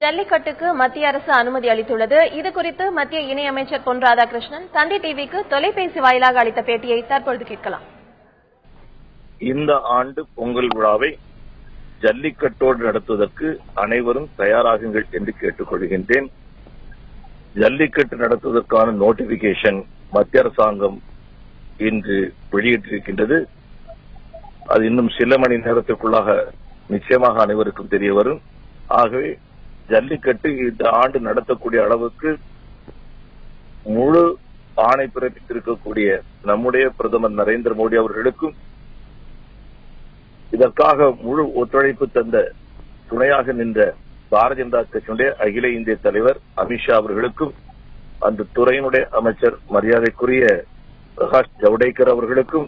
ஜல்லிக்கட்டுக்கு மத்திய அரசு அனுமதி அளித்துள்ளது. இதுகுறித்து மத்திய இணையமைச்சர் பொன் ராதாகிருஷ்ணன் தந்தி டிவிக்கு தொலைபேசி வாயிலாக அளித்த பேட்டியை தற்பொழுது கேட்கலாம். இந்த ஆண்டு பொங்கல் விழாவை ஜல்லிக்கட்டோடு நடத்துவதற்கு அனைவரும் தயாராகுங்கள் என்று கேட்டுக்கொள்கின்றேன். ஜல்லிக்கட்டு நடத்துவதற்கான நோட்டிபிகேஷன் மத்திய அரசாங்கம் இன்று வெளியிட்டிருக்கின்றது. அது இன்னும் சில மணி நேரத்திற்குள்ளாக நிச்சயமாக அனைவருக்கும் தெரிய வரும். ஆகவே ஜல்லிக்கட்டு இந்த ஆண்டு நடத்தக்கூடிய அளவுக்கு முழு ஆணை பிறப்பித்திருக்கக்கூடிய நம்முடைய பிரதமர் நரேந்திர மோடி அவர்களுக்கும் இதற்காக முழு ஒத்துழைப்பு தந்த துணையாக நின்ற பாரதிய ஜனதா கட்சியினுடைய அகில இந்திய தலைவர் அமித்ஷா அவர்களுக்கும் அந்த துறையினுடைய அமைச்சர் மரியாதைக்குரிய பிரகாஷ் ஜவடேகர் அவர்களுக்கும்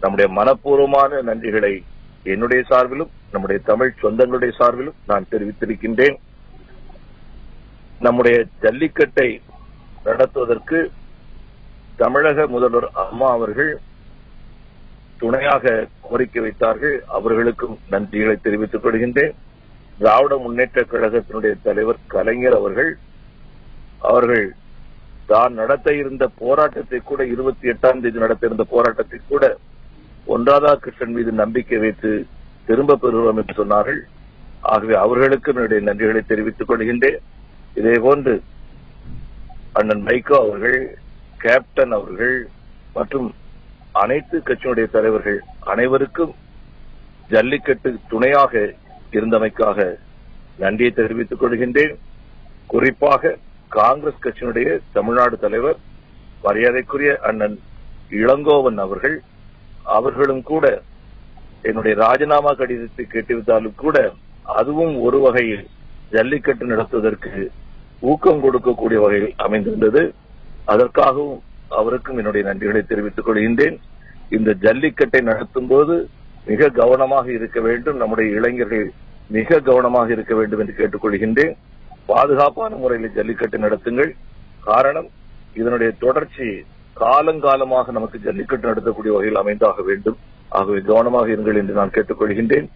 நம்முடைய மனப்பூர்வமான நன்றிகளை என்னுடைய சார்பிலும் நம்முடைய தமிழ் சொந்தங்களுடைய சார்பிலும் நான் தெரிவித்திருக்கின்றேன். நம்முடைய ஜல்லிக்கட்டை நடத்துவதற்கு தமிழக முதல்வர் அம்மா அவர்கள் துணையாக கோரிக்கை வைத்தார்கள். அவர்களுக்கும் நன்றிகளை தெரிவித்துக் கொள்கின்றேன். திராவிட முன்னேற்ற கழகத்தினுடைய தலைவர் கலைஞர் அவர்கள் தான் நடத்த இருந்த போராட்டத்தை கூட 28ஆம் தேதி நடத்த இருந்த போராட்டத்தை கூட பொன் ராதாகிருஷ்ணன் மீது நம்பிக்கை வைத்து திரும்ப பெறுவோம் என்று சொன்னார்கள். ஆகவே அவர்களுக்கு என்னுடைய நன்றிகளை தெரிவித்துக் கொள்கின்றேன். இதேபோன்று அண்ணன் மைகோ அவர்கள், கேப்டன் அவர்கள் மற்றும் அனைத்து கட்சியினுடைய தலைவர்கள் அனைவருக்கும் ஜல்லிக்கட்டு துணையாக இருந்தமைக்காக நன்றியை தெரிவித்துக் கொள்கின்றேன். குறிப்பாக காங்கிரஸ் கட்சியினுடைய தமிழ்நாடு தலைவர் மரியாதைக்குரிய அண்ணன் இளங்கோவன் அவர்களும் கூட என்னுடைய ராஜினாமா கடிதத்தை கேட்டிருந்தாலும் கூட அதுவும் ஒரு வகையில் ஜல்லிக்கட்டு நடத்துவதற்கு ஊக்கம் கொடுக்கக்கூடிய வகையில் அமைந்திருந்தது. அதற்காகவும் அவருக்கும் என்னுடைய நன்றிகளை தெரிவித்துக் கொள்கின்றேன். இந்த ஜல்லிக்கட்டை நடத்தும் போது மிக கவனமாக இருக்க வேண்டும், நம்முடைய இளைஞர்கள் மிக கவனமாக இருக்க வேண்டும் என்று கேட்டுக்கொள்கின்றேன். பாதுகாப்பான முறையில் ஜல்லிக்கட்டு நடத்துங்கள். காரணம், இதனுடைய தொடர்ச்சி காலங்காலமாக நமக்கு ஜல்லிக்கட்டு நடத்தக்கூடிய வகையில் அமைந்தாக வேண்டும். ஆகவே கவனமாக இருங்கள் என்று நான் கேட்டுக்கொள்கின்றேன்.